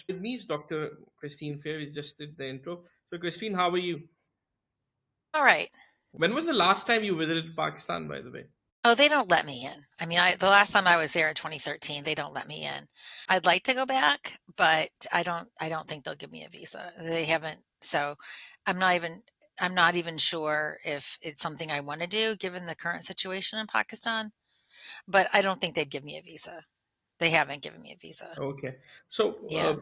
With me is Dr. Christine Fair. We just did the intro. So, Christine, how are you? All right. When was the last time you visited Pakistan, by the way? Oh, they don't let me in. I mean, the last time I was there in 2013, they don't let me in. I'd like to go back, but I don't think they'll give me a visa. They haven't. So I'm not even I'm not even sure if it's something I want to do given the current situation in Pakistan, but I don't think they'd give me a visa. They haven't given me a visa. Okay. So, Yeah.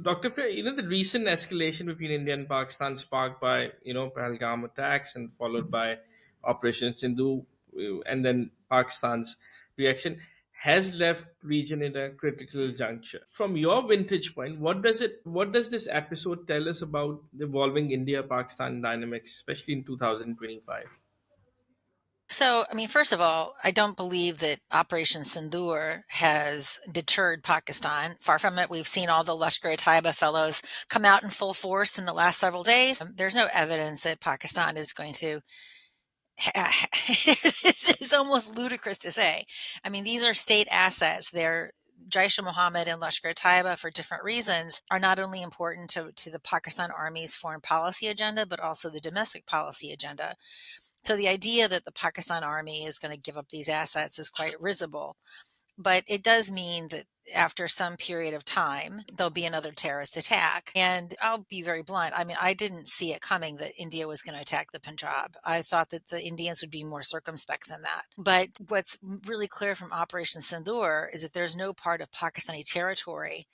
Dr. Fair, the recent escalation between India and Pakistan sparked by, Pahalgam attacks and followed by Operation Sindhu, and then Pakistan's reaction has left region in a critical juncture. From your vintage point, what does this episode tell us about the evolving India-Pakistan dynamics, especially in 2025? So, I mean, first of all, I don't believe that Operation Sindoor has deterred Pakistan. Far from it. We've seen all the Lashkar-e-Taiba fellows come out in full force in the last several days. There's no evidence that Pakistan is going to. It's almost ludicrous to say. I mean, these are state assets. They're Jaish-e-Mohammed and Lashkar-e-Taiba, for different reasons, are not only important to the Pakistan Army's foreign policy agenda, but also the domestic policy agenda. So the idea that the Pakistan Army is going to give up these assets is quite risible. But it does mean that after some period of time, there'll be another terrorist attack. And I'll be very blunt. I mean, I didn't see it coming that India was going to attack the Punjab. I thought that the Indians would be more circumspect than that. But what's really clear from Operation Sindoor is that there's no part of Pakistani territory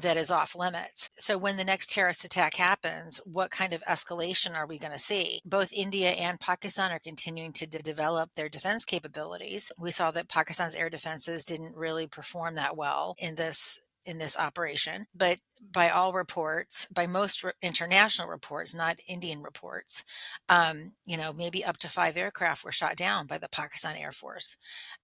that is off limits. So when the next terrorist attack happens, what kind of escalation are we going to see? Both India and Pakistan are continuing to develop their defense capabilities. We saw that Pakistan's air defenses didn't really perform that well in this operation, but by all reports, by most international reports, not Indian reports, maybe up to 5 aircraft were shot down by the Pakistan Air Force.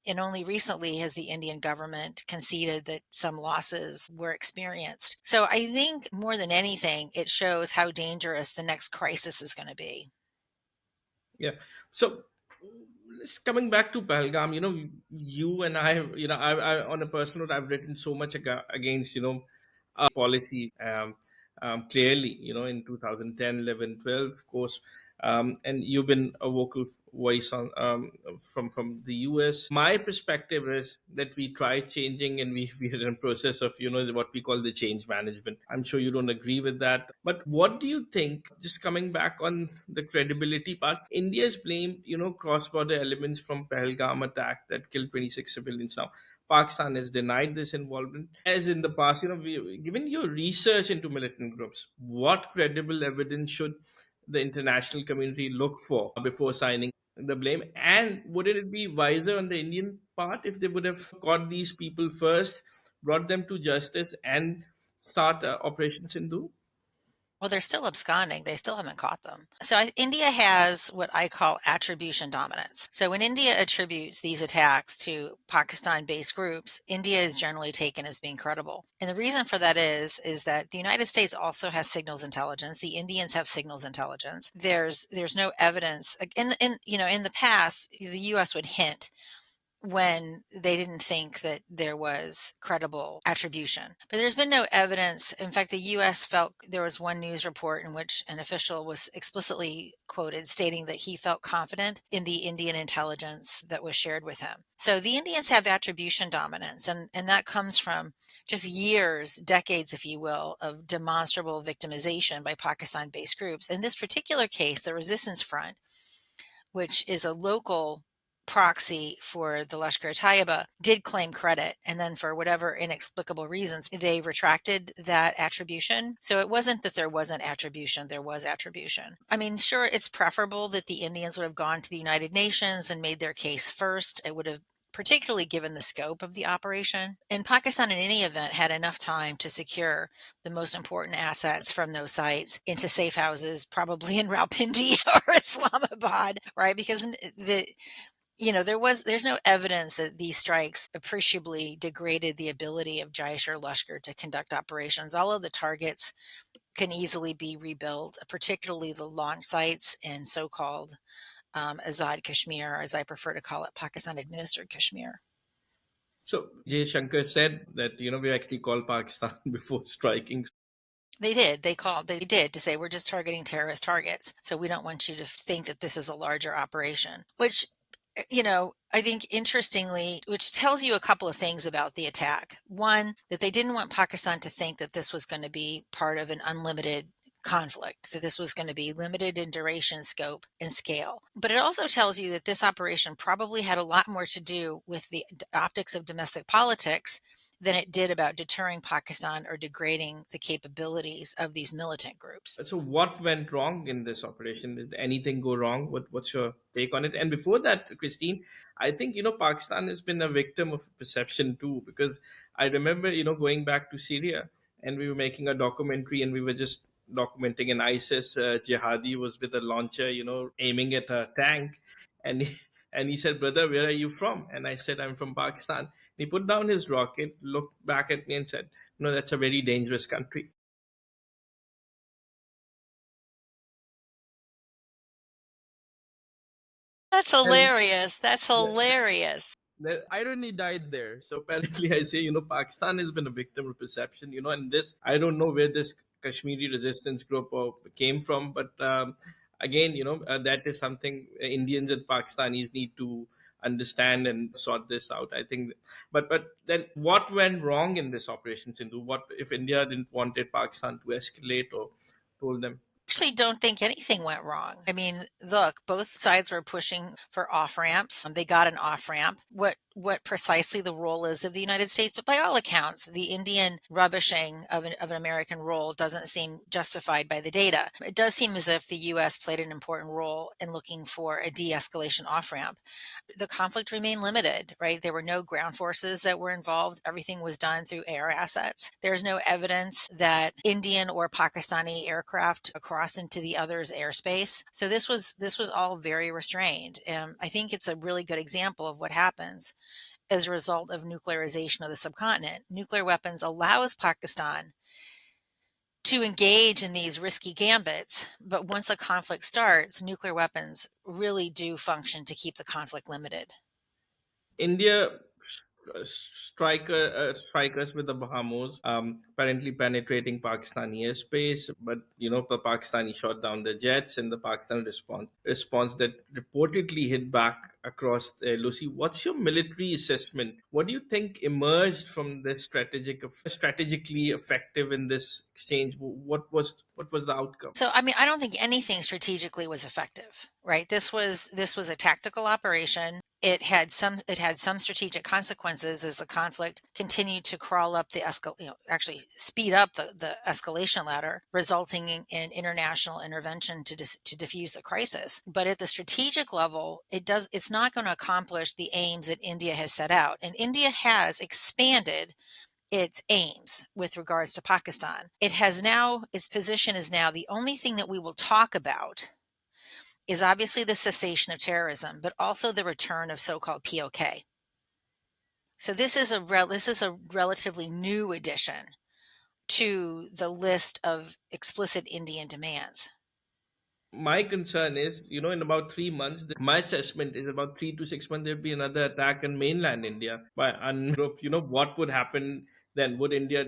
And only recently has the Indian government conceded that some losses were experienced. So I think more than anything, it shows how dangerous the next crisis is going to be. Yeah. So, coming back to Pahalgam, you and I, I on a personal note, I've written so much against, policy, clearly, in 2010, 11, 12, of course. And you've been a vocal voice on from the US. My perspective is that we tried changing, and we're in a process of, what we call the change management. I'm sure you don't agree with that. But what do you think, just coming back on the credibility part, India's blamed, cross-border elements from Pahalgam attack that killed 26 civilians now. Pakistan has denied this involvement. As in the past, given your research into militant groups, what credible evidence should the international community look for before signing the blame? And wouldn't it be wiser on the Indian part if they would have caught these people first, brought them to justice, and start Operation Sindhu? Well, they're still absconding. They still haven't caught them. So India has what I call attribution dominance. So when India attributes these attacks to Pakistan-based groups, India is generally taken as being credible. And the reason for that is that the United States also has signals intelligence. The Indians have signals intelligence. There's no evidence in the past, the US would hint when they didn't think that there was credible attribution. But there's been no evidence. In fact, the US felt there was one news report in which an official was explicitly quoted stating that he felt confident in the Indian intelligence that was shared with him. So the Indians have attribution dominance, and that comes from just years, decades, if you will, of demonstrable victimization by Pakistan based groups. In this particular case, the Resistance Front, which is a local proxy for the Lashkar-e-Taiba, did claim credit. And then for whatever inexplicable reasons, they retracted that attribution. So it wasn't that there wasn't attribution, there was attribution. I mean, sure, it's preferable that the Indians would have gone to the United Nations and made their case first. It would have, particularly given the scope of the operation. And Pakistan, in any event, had enough time to secure the most important assets from those sites into safe houses, probably in Rawalpindi or Islamabad, right? Because there's no evidence that these strikes appreciably degraded the ability of Jaish or Lashkar to conduct operations. All of the targets can easily be rebuilt, particularly the launch sites in so-called Azad Kashmir, as I prefer to call it, Pakistan administered Kashmir. So Jay Shankar said that we actually called Pakistan before striking. They did. They did to say we're just targeting terrorist targets. So we don't want you to think that this is a larger operation, which, I think interestingly, which tells you a couple of things about the attack. One, that they didn't want Pakistan to think that this was going to be part of an unlimited conflict, that this was going to be limited in duration, scope, and scale. But it also tells you that this operation probably had a lot more to do with the optics of domestic politics than it did about deterring Pakistan or degrading the capabilities of these militant groups. So what went wrong in this operation? Did anything go wrong? What's your take on it? And before that, Christine, I think Pakistan has been a victim of perception too, because I remember going back to Syria, and we were making a documentary, and we were just documenting an ISIS jihadi was with a launcher, aiming at a tank, and and he said, "Brother, where are you from?" And I said, "I'm from Pakistan." He put down his rocket, looked back at me, and said, "No, that's a very dangerous country." That's And hilarious. That's hilarious. the irony died there. So apparently, I say, Pakistan has been a victim of perception, and this, I don't know where this Kashmiri resistance group came from, but again, that is something Indians and Pakistanis need to understand and sort this out. I think, but then what went wrong in this Operation Sindhu? What if India didn't wanted Pakistan to escalate or told them? Actually don't think anything went wrong. I mean, look, both sides were pushing for off ramps. They got an off ramp. What precisely the role is of the United States, but by all accounts, the Indian rubbishing of an American role doesn't seem justified by the data. It does seem as if the U.S. played an important role in looking for a de-escalation off ramp. The conflict remained limited, right? There were no ground forces that were involved. Everything was done through air assets. There's no evidence that Indian or Pakistani aircraft crossed into the other's airspace. So this was all very restrained. And I think it's a really good example of what happens as a result of nuclearization of the subcontinent. Nuclear weapons allows Pakistan to engage in these risky gambits, but once a conflict starts, nuclear weapons really do function to keep the conflict limited. India strikers with the Bahamas, apparently penetrating Pakistani airspace, but the Pakistani shot down the jets, and the Pakistan response that reportedly hit back across the Lucy. What's your military assessment? What do you think emerged from this strategically effective in this exchange? What was the outcome? So, I mean, I don't think anything strategically was effective, right? This was a tactical operation. It had some strategic consequences as the conflict continued to crawl up actually speed up the escalation ladder, resulting in international intervention to diffuse the crisis. But at the strategic level, it's not going to accomplish the aims that India has set out. And India has expanded its aims with regards to Pakistan. Its position is now the only thing that we will talk about is obviously the cessation of terrorism, but also the return of so-called POK. So this is a relatively new addition to the list of explicit Indian demands. My concern is, in about 3 months, my assessment is about 3 to 6 months, there'll be another attack on mainland India by group. What would happen then? Would India?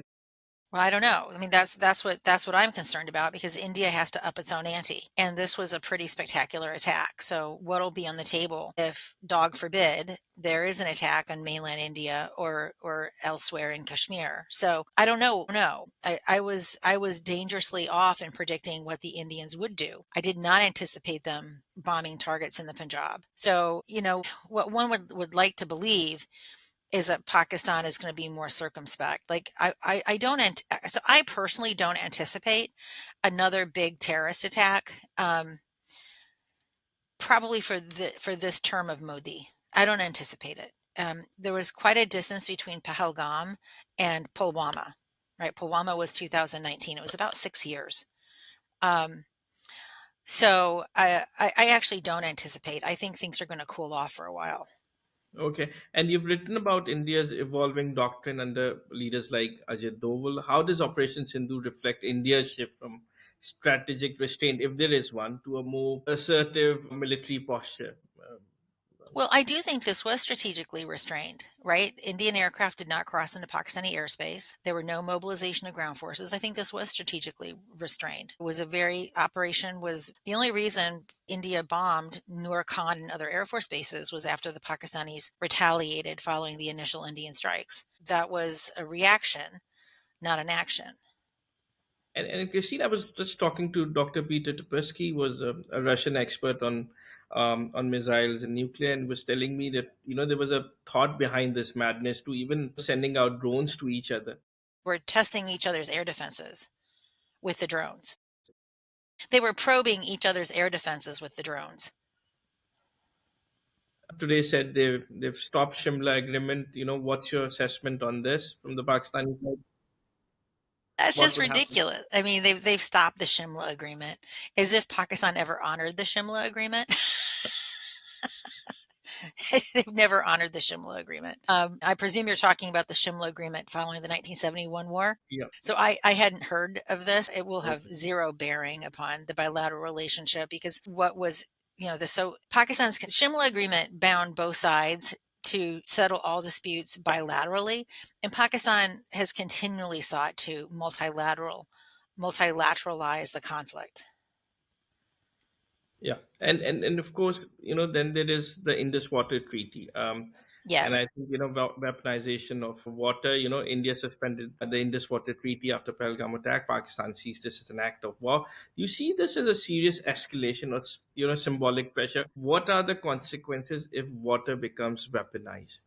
Well, I don't know. I mean, that's what I'm concerned about because India has to up its own ante, and this was a pretty spectacular attack. So, what'll be on the table if, dog forbid, there is an attack on mainland India or elsewhere in Kashmir? So, I don't know. No, I was dangerously off in predicting what the Indians would do. I did not anticipate them bombing targets in the Punjab. So, what one would like to believe is that Pakistan is going to be more circumspect. Like I don't so I personally don't anticipate another big terrorist attack. Probably for this term of Modi, I don't anticipate it. There was quite a distance between Pahalgam and Pulwama. Right, Pulwama was 2019. It was about 6 years. Um, so I actually don't anticipate. I think things are going to cool off for a while. Okay, and you've written about India's evolving doctrine under leaders like Ajit Doval. How does Operation Sindhu reflect India's shift from strategic restraint, if there is one, to a more assertive military posture? Well, I do think this was strategically restrained, right? Indian aircraft did not cross into Pakistani airspace. There were no mobilization of ground forces. I think this was strategically restrained. It was a very operation was the only reason India bombed Noor Khan and other Air Force bases was after the Pakistanis retaliated following the initial Indian strikes. That was a reaction, not an action. And Christine, I was just talking to Dr. Peter Tepesky, was a Russian expert on missiles and nuclear, and was telling me that there was a thought behind this madness to even sending out drones to each other. We're testing each other's air defenses with the drones. They were probing each other's air defenses with the drones. Today said they've stopped Shimla agreement. What's your assessment on this from the Pakistani side? That's What just would happen? ridiculous. I mean, they've stopped the Shimla agreement, as if Pakistan ever honored the Shimla agreement. They've never honored the Shimla agreement. I presume you're talking about the Shimla agreement following the 1971 war. Yeah. So I hadn't heard of this. It will have Okay. zero bearing upon the bilateral relationship because what was, so Pakistan's Shimla agreement bound both sides to settle all disputes bilaterally, and Pakistan has continually sought to multilateralize the conflict. Yeah, and of course, then there is the Indus Water Treaty, and Yes. I think weaponization of water. India suspended the Indus Water Treaty after Pahalgam attack. Pakistan sees this as an act of war. You see this as a serious escalation or symbolic pressure. What are the consequences if water becomes weaponized?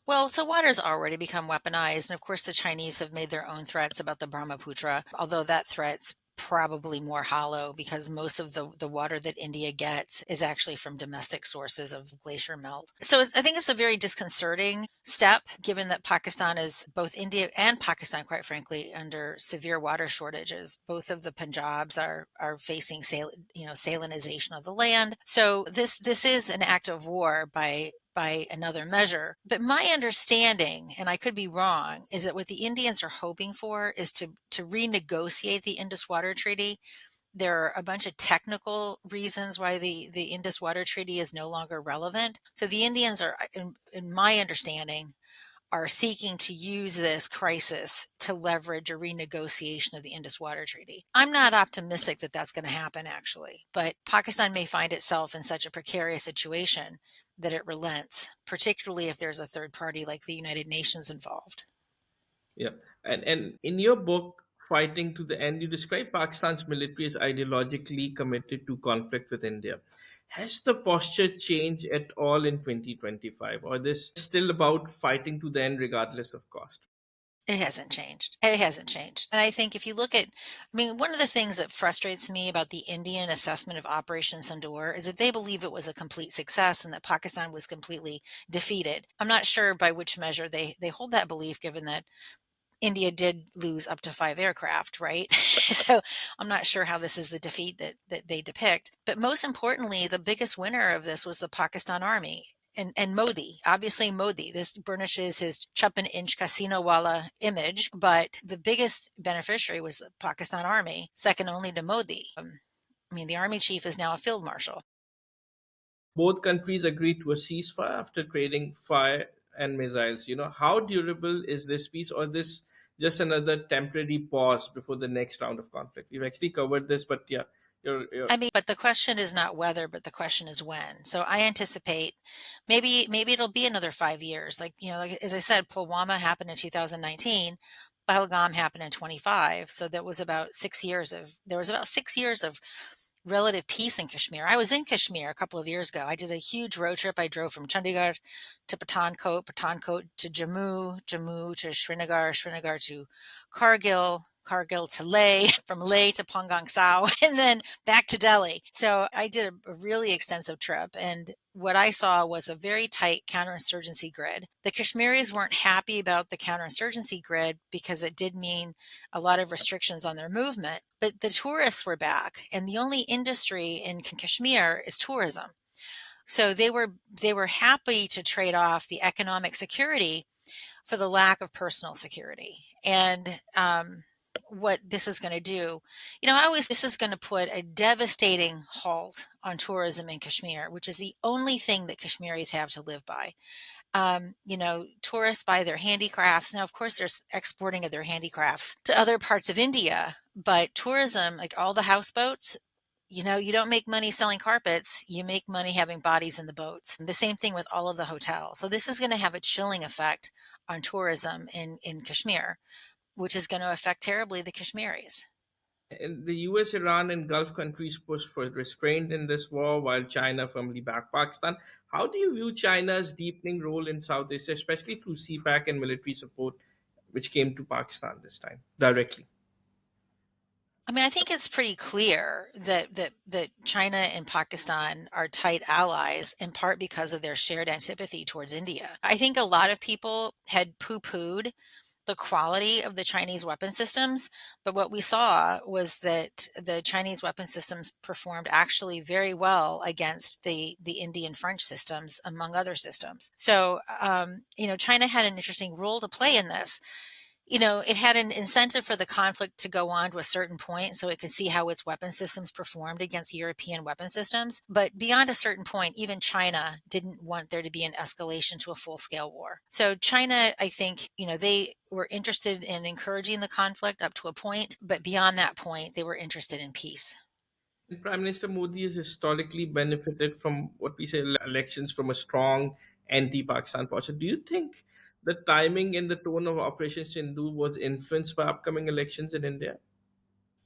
Well, so water's already become weaponized. And of course, the Chinese have made their own threats about the Brahmaputra, although that threat's probably more hollow because most of the water that India gets is actually from domestic sources of glacier melt. So I think it's a very disconcerting step, given that Pakistan is both India and Pakistan, quite frankly, under severe water shortages. Both of the Punjabs are facing salinization of the land. So this is an act of war by another measure. But my understanding, and I could be wrong, is that what the Indians are hoping for is to renegotiate the Indus Water Treaty. There are a bunch of technical reasons why the Indus Water Treaty is no longer relevant. So the Indians are, in my understanding, are seeking to use this crisis to leverage a renegotiation of the Indus Water Treaty. I'm not optimistic that that's going to happen, actually, but Pakistan may find itself in such a precarious situation that it relents, particularly if there's a third party like the United Nations involved. Yeah, and in your book, Fighting to the End, you describe Pakistan's military as ideologically committed to conflict with India. Has the posture changed at all in 2025, or this still about fighting to the end regardless of cost? It hasn't changed. It hasn't changed. And I think if you look at, I mean, one of the things that frustrates me about the Indian assessment of Operation Sindoor is that they believe it was a complete success and that Pakistan was completely defeated. I'm not sure by which measure they hold that belief, given that India did lose up to 5 aircraft, right? So I'm not sure how this is the defeat that they depict. But most importantly, the biggest winner of this was the Pakistan army. And Modi, obviously Modi, this burnishes his chupan-inch casino wala image, but the biggest beneficiary was the Pakistan army, second only to Modi. I mean, the army chief is now a field marshal. Both countries agreed to a ceasefire after trading fire and missiles. How durable is this peace, or this just another temporary pause before the next round of conflict? We've actually covered this, but yeah, you're I mean, but the question is not whether, but the question is when. So I anticipate maybe it'll be another 5 years. Like as I said, Pulwama happened in 2019, Pahalgam happened in 25. So there was about 6 years of relative peace in Kashmir. I was in Kashmir a couple of years ago. I did a huge road trip. I drove from Chandigarh to Pathankot, Pathankot to Jammu, Jammu to Srinagar, Srinagar to Kargil, Kargil to Leh, from Leh to Pangong Sao, and then back to Delhi. So I did a really extensive trip, and what I saw was a very tight counterinsurgency grid. The Kashmiris weren't happy about the counterinsurgency grid because it did mean a lot of restrictions on their movement, but the tourists were back, and the only industry in Kashmir is tourism. So they were happy to trade off the economic security for the lack of personal security. And what this is going to do. I always this is going to put a devastating halt on tourism in Kashmir, which is the only thing that Kashmiris have to live by. Tourists buy their handicrafts. Now, of course, there's exporting of their handicrafts to other parts of India, but tourism, like all the houseboats, you don't make money selling carpets, you make money having bodies in the boats. The same thing with all of the hotels. So this is going to have a chilling effect on tourism in Kashmir, which is going to affect terribly the Kashmiris. And the US, Iran, and Gulf countries push for restraint in this war while China firmly backed Pakistan. How do you view China's deepening role in South Asia, especially through CPAC and military support, which came to Pakistan this time directly? I mean, I think it's pretty clear that China and Pakistan are tight allies in part because of their shared antipathy towards India. I think a lot of people had poo-pooed the quality of the Chinese weapon systems, but what we saw was that the Chinese weapon systems performed actually very well against the Indian French systems, among other systems. So, China had an interesting role to play in this. It had an incentive for the conflict to go on to a certain point so it could see how its weapon systems performed against European weapon systems. But beyond a certain point, even China didn't want there to be an escalation to a full scale war. So China, I think, they were interested in encouraging the conflict up to a point, but beyond that point, they were interested in peace. And Prime Minister Modi has historically benefited from what we say elections from a strong anti-Pakistan posture. Do you think the timing and the tone of Operation Sindhu was influenced by upcoming elections in India?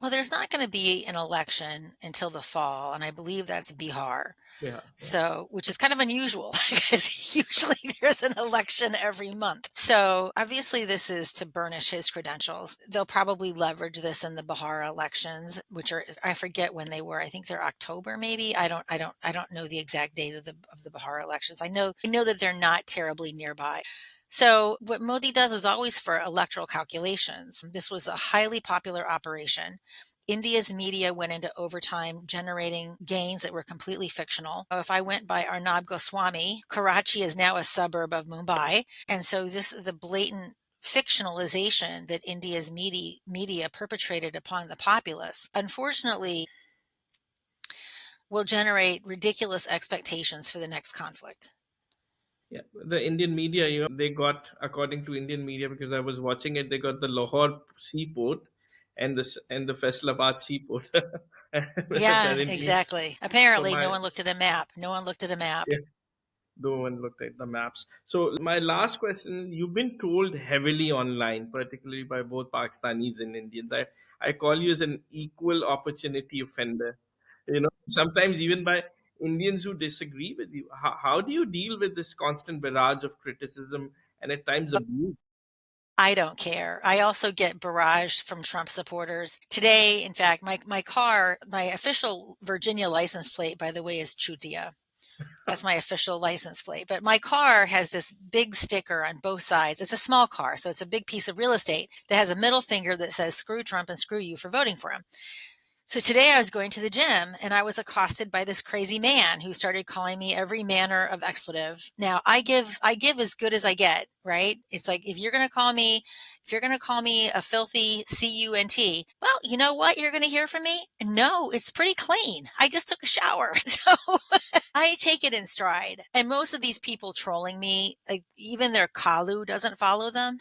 Well, there's not going to be an election until the fall, and I believe that's Bihar. Yeah, yeah. So, which is kind of unusual because usually there's an election every month. So, obviously this is to burnish his credentials. They'll probably leverage this in the Bihar elections, which are I forget when they were. I think they're October maybe. I don't know the exact date of the Bihar elections. I know that they're not terribly nearby. So, what Modi does is always for electoral calculations. This was a highly popular operation. India's media went into overtime generating gains that were completely fictional. If I went by Arnab Goswami, Karachi is now a suburb of Mumbai. And so the blatant fictionalization that India's media perpetrated upon the populace, unfortunately, will generate ridiculous expectations for the next conflict. Yeah, the Indian media, they got, according to Indian media, because I was watching it, they got the Lahore seaport and the Faisalabad seaport Yeah, currently. exactly. So Apparently, no my one looked at a map. No one looked at a map. yeah, no one looked at the maps. So my last question: you've been trolled heavily online, particularly by both Pakistanis and Indians. I call you as an equal opportunity offender. Sometimes even by Indians who disagree with you. How do you deal with this constant barrage of criticism and at times abuse? I don't care. I also get barraged from Trump supporters. Today, in fact, my car, my official Virginia license plate, by the way, is Chutia. That's my official license plate. But my car has this big sticker on both sides. It's a small car, so it's a big piece of real estate that has a middle finger that says screw Trump and screw you for voting for him. So today I was going to the gym and I was accosted by this crazy man who started calling me every manner of expletive. Now I give as good as I get, right? It's like if you're going to call me a filthy cunt, well, you know what you're going to hear from me? No, it's pretty clean. I just took a shower. So I take it in stride. And most of these people trolling me, like even their Kalu doesn't follow them.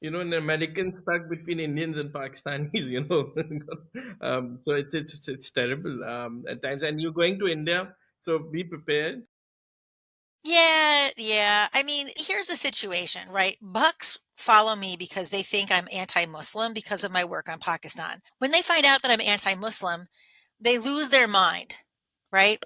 An American stuck between Indians and Pakistanis. So it's terrible at times. And you're going to India, so be prepared. Yeah, yeah. I mean, here's the situation, right? Bucks follow me because they think I'm anti-Muslim because of my work on Pakistan. When they find out that I'm anti-Muslim, they lose their mind, right?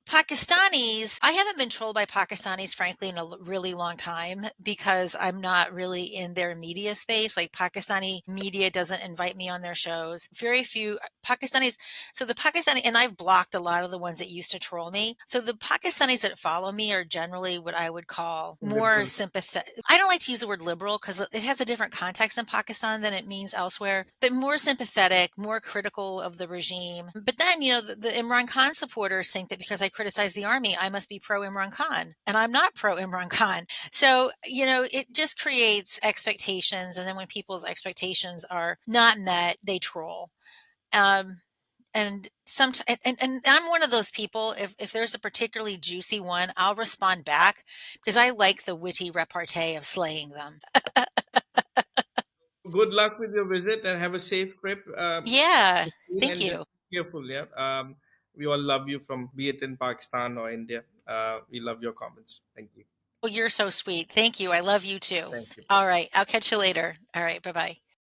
Pakistanis, I haven't been trolled by Pakistanis, frankly, in a really long time because I'm not really in their media space. Like Pakistani media doesn't invite me on their shows. Very few Pakistanis, so the Pakistani, and I've blocked a lot of the ones that used to troll me. So the Pakistanis that follow me are generally what I would call more Liberal. sympathetic. I don't like to use the word liberal because it has a different context in Pakistan than it means elsewhere, but more sympathetic, more critical of the regime. But then, the Imran Khan supporters think that because I criticize the army, I must be pro Imran Khan. And I'm not pro Imran Khan. So, it just creates expectations. And then when people's expectations are not met, they troll. Um, and sometimes, and I'm one of those people, if there's a particularly juicy one, I'll respond back because I like the witty repartee of slaying them. Good luck with your visit and have a safe trip. Yeah. Thank And just you. be careful. Yeah. We all love you from be it in Pakistan or India. We love your comments. Thank you. Well, you're so sweet. Thank you. I love you too. Thank you. All right. I'll catch you later. All right. Bye bye.